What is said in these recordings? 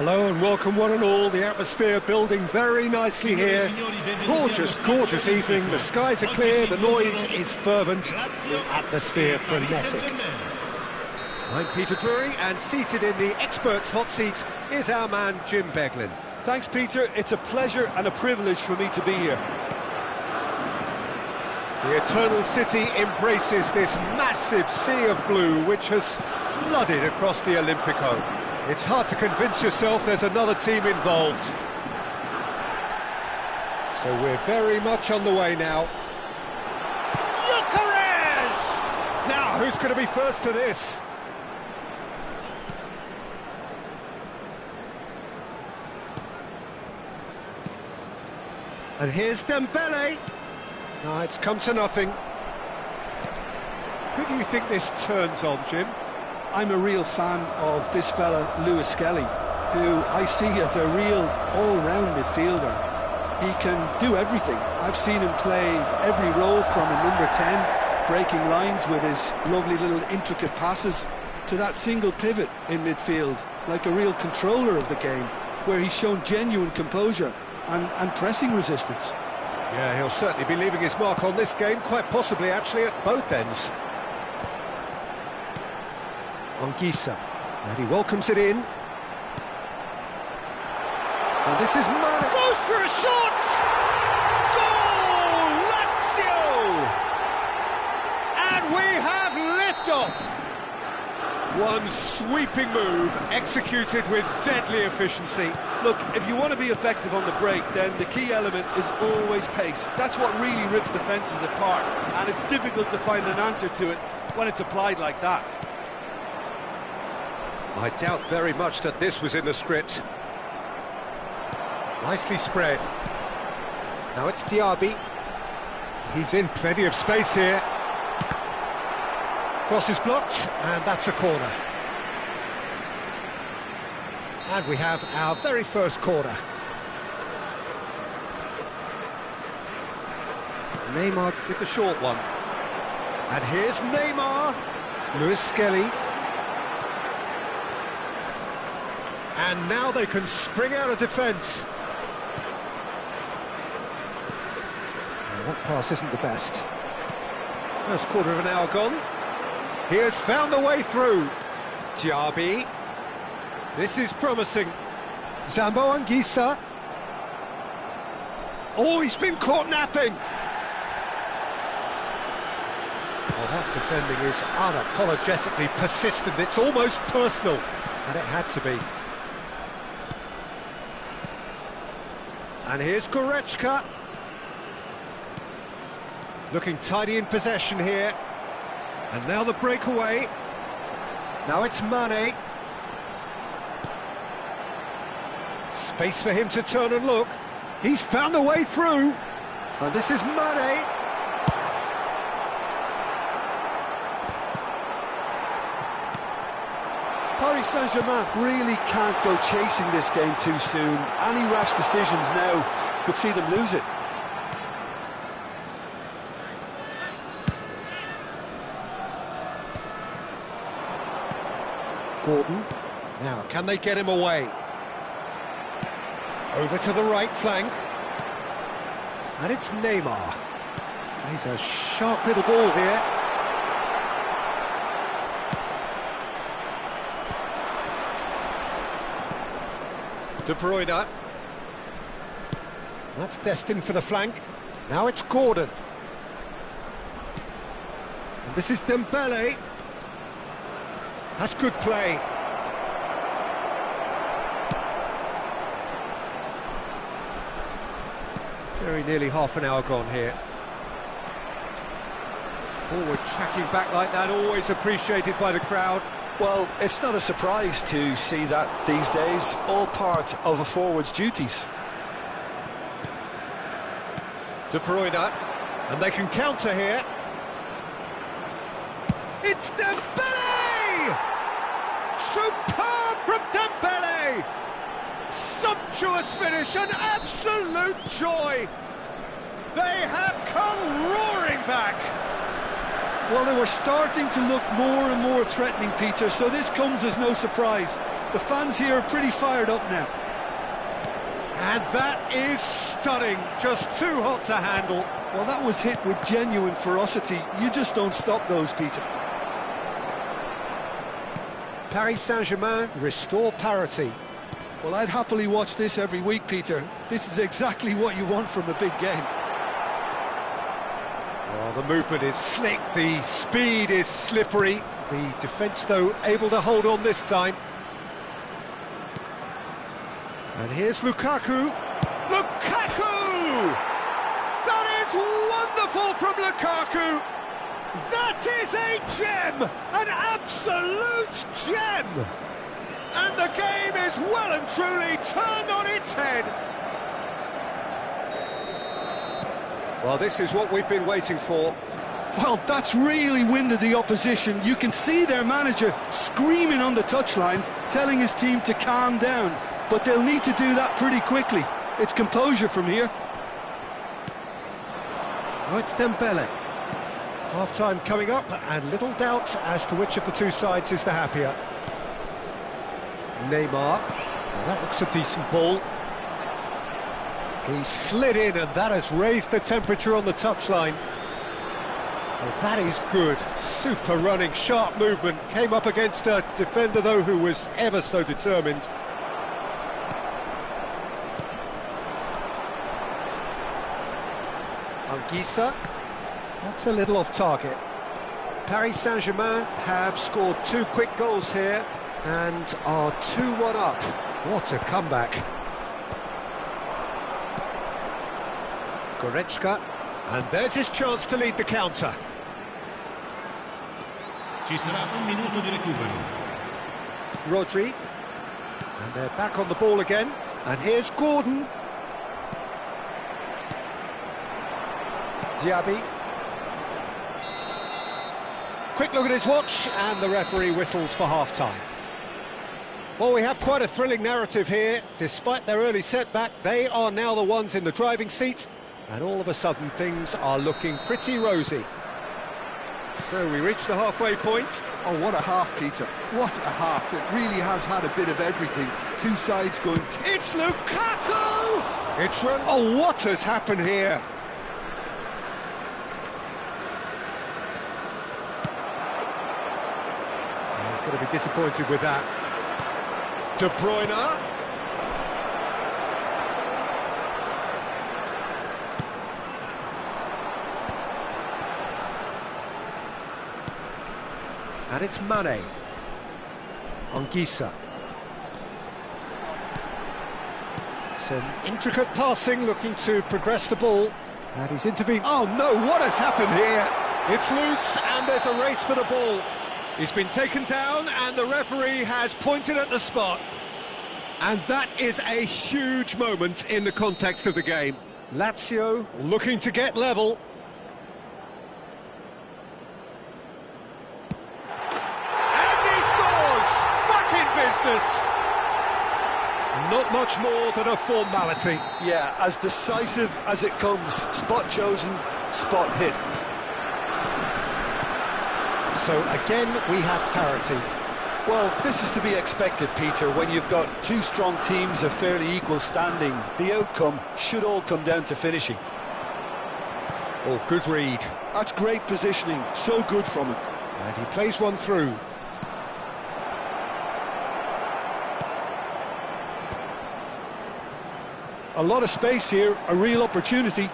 Hello and welcome one and all. The atmosphere building very nicely here. Gorgeous, gorgeous evening. The skies are clear, the noise is fervent, the atmosphere frenetic. I'm Peter Drury, and seated in the experts' hot seat is our man Jim Beglin. Thanks, Peter. It's a pleasure and a privilege for me to be here. The Eternal City embraces this massive sea of blue which has flooded across the Olympico. It's hard to convince yourself there's another team involved. So we're very much on the way now. Gyökeres! Now, who's going to be first to this? And here's Dembele. No, it's come to nothing. Who do you think this turns on, Jim? I'm a real fan of this fella, Lewis Skelly, who I see as a real all-round midfielder. He can do everything. I've seen him play every role from a number 10, breaking lines with his lovely little intricate passes, to that single pivot in midfield, like a real controller of the game, where he's shown genuine composure and pressing resistance. Yeah, he'll certainly be leaving his mark on this game, quite possibly actually at both ends. Anguissa, and he welcomes it in. And this is Mane. Goes for a shot! Goal! Lazio! And we have liftoff! One sweeping move, executed with deadly efficiency. Look, if you want to be effective on the break, then the key element is always pace. That's what really rips defences apart, and it's difficult to find an answer to it when it's applied like that. I doubt very much that this was in the script. Nicely spread. Now it's Diaby. He's in plenty of space here. Cross is blocked, and that's a corner. And we have our very first corner. Neymar with the short one. And here's Neymar. Lewis Skelly. And now they can spring out of defence. That pass isn't the best. First quarter of an hour gone. He has found the way through. Diaby. This is promising. Zambo Anguissa. Oh, he's been caught napping. Well, that defending is unapologetically persistent. It's almost personal. And it had to be. And here's Goretzka. Looking tidy in possession here. And now the breakaway. Now it's Mane. Space for him to turn and look. He's found a way through. And this is Mane. Paris Saint-Germain really can't go chasing this game too soon. Any rash decisions now could see them lose it. Gordon. Now, can they get him away? Over to the right flank. And it's Neymar. He's a sharp little ball here. De Bruyne. That's destined for the flank. Now it's Gordon. And this is Dembele. That's good play. Very nearly half an hour gone here. Forward tracking back like that, always appreciated by the crowd. Well, it's not a surprise to see that these days, all part of a forward's duties. De Bruyne, and they can counter here. It's Dembele! Superb from Dembele! Sumptuous finish, an absolute joy! They have come roaring back! Well, they were starting to look more and more threatening, Peter, so this comes as no surprise. The fans here are pretty fired up now. And that is stunning, just too hot to handle. Well, that was hit with genuine ferocity. You just don't stop those, Peter. Paris Saint-Germain restore parity. Well, I'd happily watch this every week, Peter. This is exactly what you want from a big game. Well, the movement is slick, the speed is slippery. The defence, though, able to hold on this time. And here's Lukaku. Lukaku! That is wonderful from Lukaku! That is a gem! An absolute gem! And the game is well and truly turned on its head. Well, this is what we've been waiting for. Well, that's really winded the opposition. You can see their manager screaming on the touchline, telling his team to calm down. But they'll need to do that pretty quickly. It's composure from here. Oh, it's Dembele. Half-time coming up, and little doubt as to which of the two sides is the happier. Neymar. Well, that looks a decent ball. He slid in, and that has raised the temperature on the touchline. Well, that is good. Super running, sharp movement. Came up against a defender, though, who was ever so determined. Anguissa. That's a little off target. Paris Saint-Germain have scored 2 quick goals here and are 2-1 up. What a comeback. Goretzka. And there's his chance to lead the counter. Ci sarà un minuto di recupero. Rodri. And they're back on the ball again. And here's Gordon. Diaby. Quick look at his watch, and the referee whistles for half-time. Well, we have quite a thrilling narrative here. Despite their early setback, they are now the ones in the driving seat, and all of a sudden things are looking pretty rosy. So we reach the halfway point. Oh, what a half, Peter. What a half. It really has had a bit of everything. Two sides going... It's Lukaku! It's run... Oh, what has happened here? He's going to be disappointed with that. De Bruyne. And it's Mane. Anguissa. Some intricate passing, looking to progress the ball. And he's intervened. Oh no, what has happened here? It's loose, and there's a race for the ball. He's been taken down, and the referee has pointed at the spot. And that is a huge moment in the context of the game. Lazio looking to get level. And he scores! Back in business! Not much more than a formality. Yeah, as decisive as it comes. Spot chosen, spot hit. So again, we have parity. Well, this is to be expected, Peter, when you've got two strong teams of fairly equal standing. The outcome should all come down to finishing. Oh, good read. That's great positioning, so good from him. And he plays one through. A lot of space here, a real opportunity.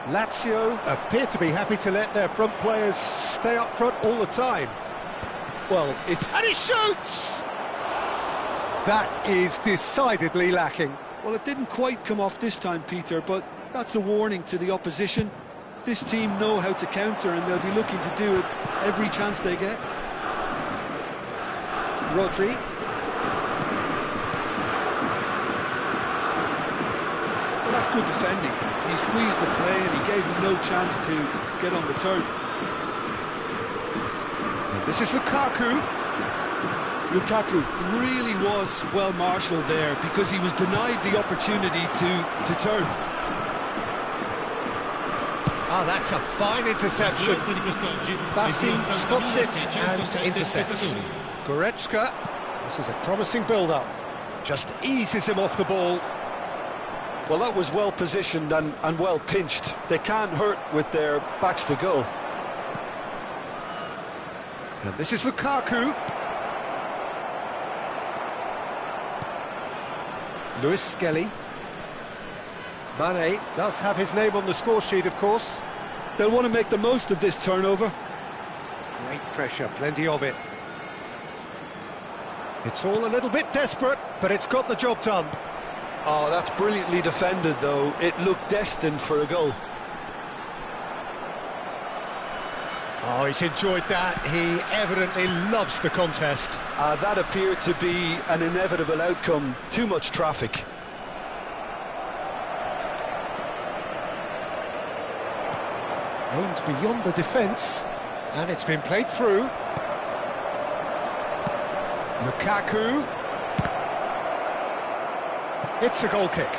Lazio appear to be happy to let their front players stay up front all the time. Well, it's... And he shoots! That is decidedly lacking. Well, it didn't quite come off this time, Peter, but that's a warning to the opposition. This team know how to counter, and they'll be looking to do it every chance they get. Rodri. Well, that's good defending. He squeezed the play and he gave him no chance to get on the turn. And this is Lukaku. Lukaku really was well marshalled there because he was denied the opportunity to turn. Ah, that's a fine interception. Bassi spots it and intercepts. Goretzka. This is a promising build-up. Just eases him off the ball. Well, that was well positioned and well pinched. They can't hurt with their backs to goal. And this is Lukaku. Lewis Skelly. Mane does have his name on the score sheet, of course. They'll want to make the most of this turnover. Great pressure, plenty of it. It's all a little bit desperate, but it's got the job done. Oh, that's brilliantly defended, though. It looked destined for a goal. Oh, he's enjoyed that. He evidently loves the contest. That appeared to be an inevitable outcome. Too much traffic. Aims beyond the defence, and it's been played through. Lukaku. It's a goal kick.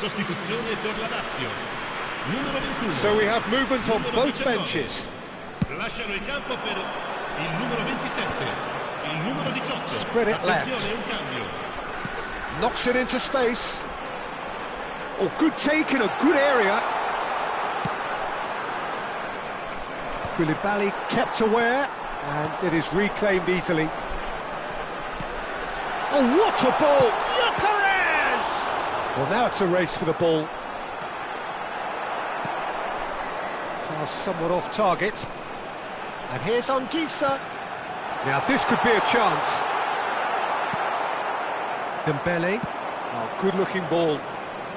Sostituzione per la Lazio. Numero 21. So we have movement on both benches. Lasciano il campo per il numero 27, il numero 18. Spread it left. Attenzione, un cambio. Knocks it into space. Oh, good take in a good area. Koulibaly kept aware, and it is reclaimed easily. Oh, what a ball! Well, now it's a race for the ball. Pass somewhat off target. And here's Anguissa. Now this could be a chance. Dembele. Oh, good-looking ball.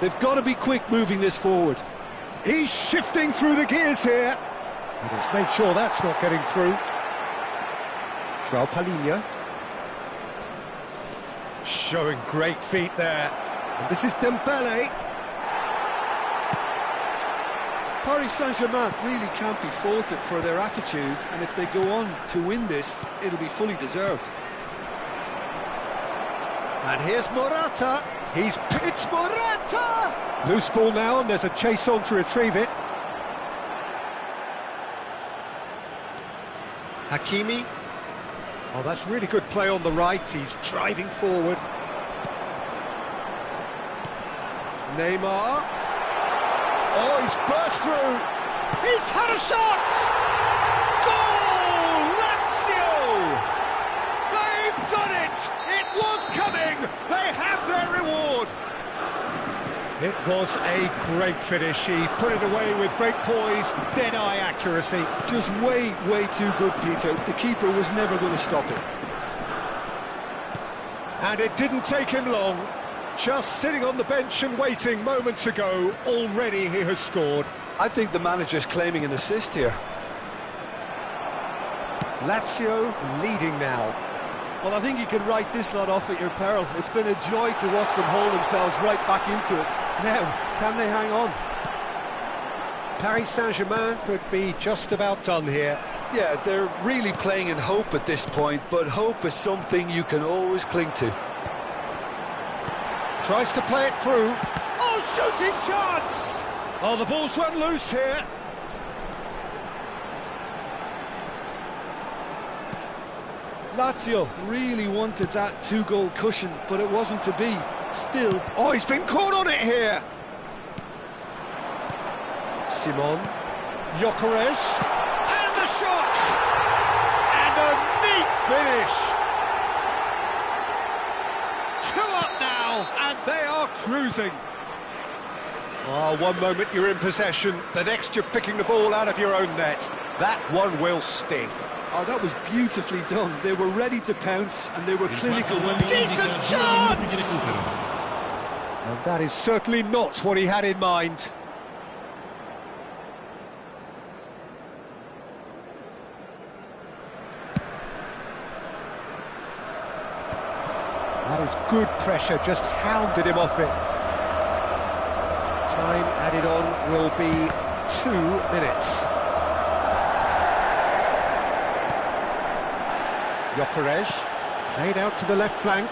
They've got to be quick moving this forward. He's shifting through the gears here. And he's made sure that's not getting through. João Palhinha. Showing great feet there. And this is Dembele. Paris Saint-Germain really can't be faulted for their attitude, and if they go on to win this, it'll be fully deserved. And here's Morata. It's Morata! Loose ball now, and there's a chase on to retrieve it. Hakimi. Oh, that's really good play on the right. He's driving forward. Neymar. Oh, he's burst through. He's had a shot! Goal! Lazio! They've done it! It was coming! They have their reward! It was a great finish. He put it away with great poise, dead-eye accuracy. Just way too good, Peter. The keeper was never going to stop it. And it didn't take him long. Just sitting on the bench and waiting moments ago, already he has scored. I think the manager's claiming an assist here. Lazio leading now. Well, I think you can write this lot off at your peril. It's been a joy to watch them hold themselves right back into it. Now, can they hang on? Paris Saint-Germain could be just about done here. Yeah, they're really playing in hope at this point, but hope is something you can always cling to. Tries to play it through. Oh, shooting chance! Oh, the ball's run loose here. Lazio really wanted that two-goal cushion, but it wasn't to be. Still... Oh, he's been caught on it here. Simon. Gyökeres. And the shot! And a neat finish. 2 up now, and they are cruising. Oh, one moment you're in possession, the next you're picking the ball out of your own net. That one will sting. Oh, that was beautifully done. They were ready to pounce, and they were clinical when they... Decent chance! And that is certainly not what he had in mind. That is good pressure, just hounded him off it. Time added on will be 2 minutes. Gyökeres, played out to the left flank.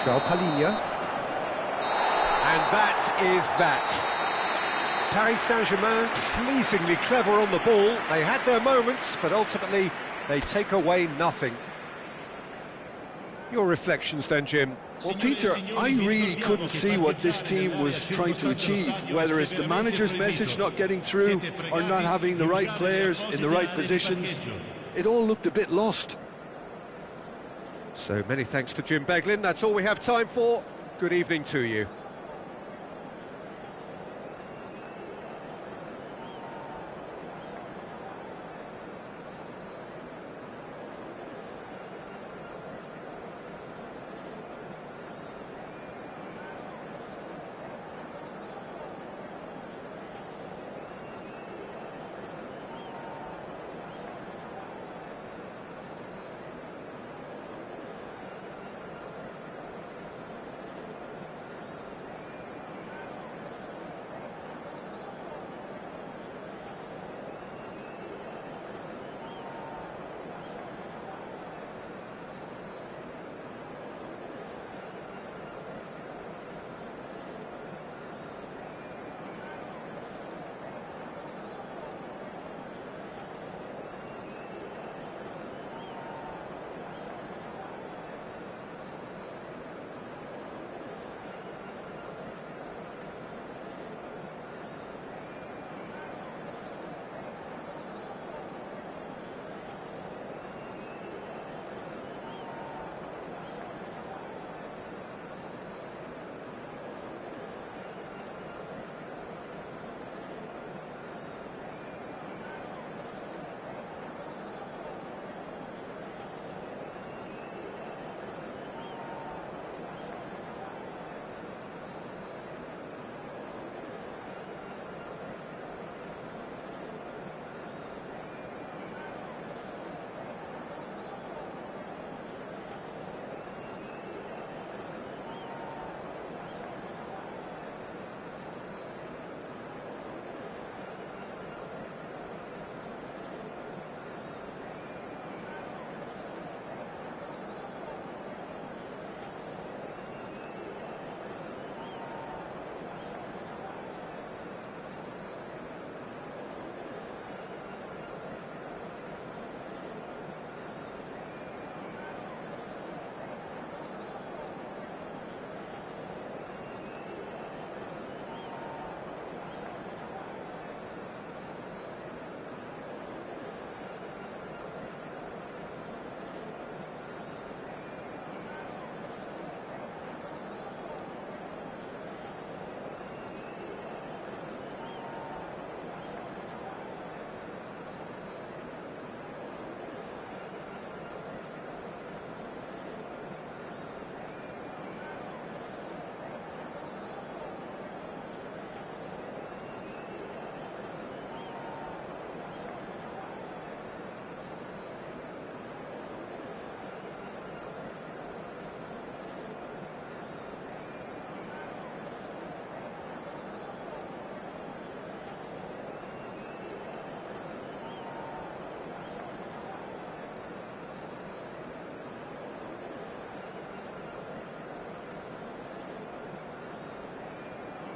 João Palhinha. And that is that. Paris Saint-Germain pleasingly clever on the ball. They had their moments, but ultimately they take away nothing. Your reflections then, Jim? Well, Peter, I really couldn't see what this team was trying to achieve, whether it's the manager's message not getting through or not having the right players in the right positions. It all looked a bit lost. So many thanks to Jim Beglin. That's all we have time for. Good evening to you.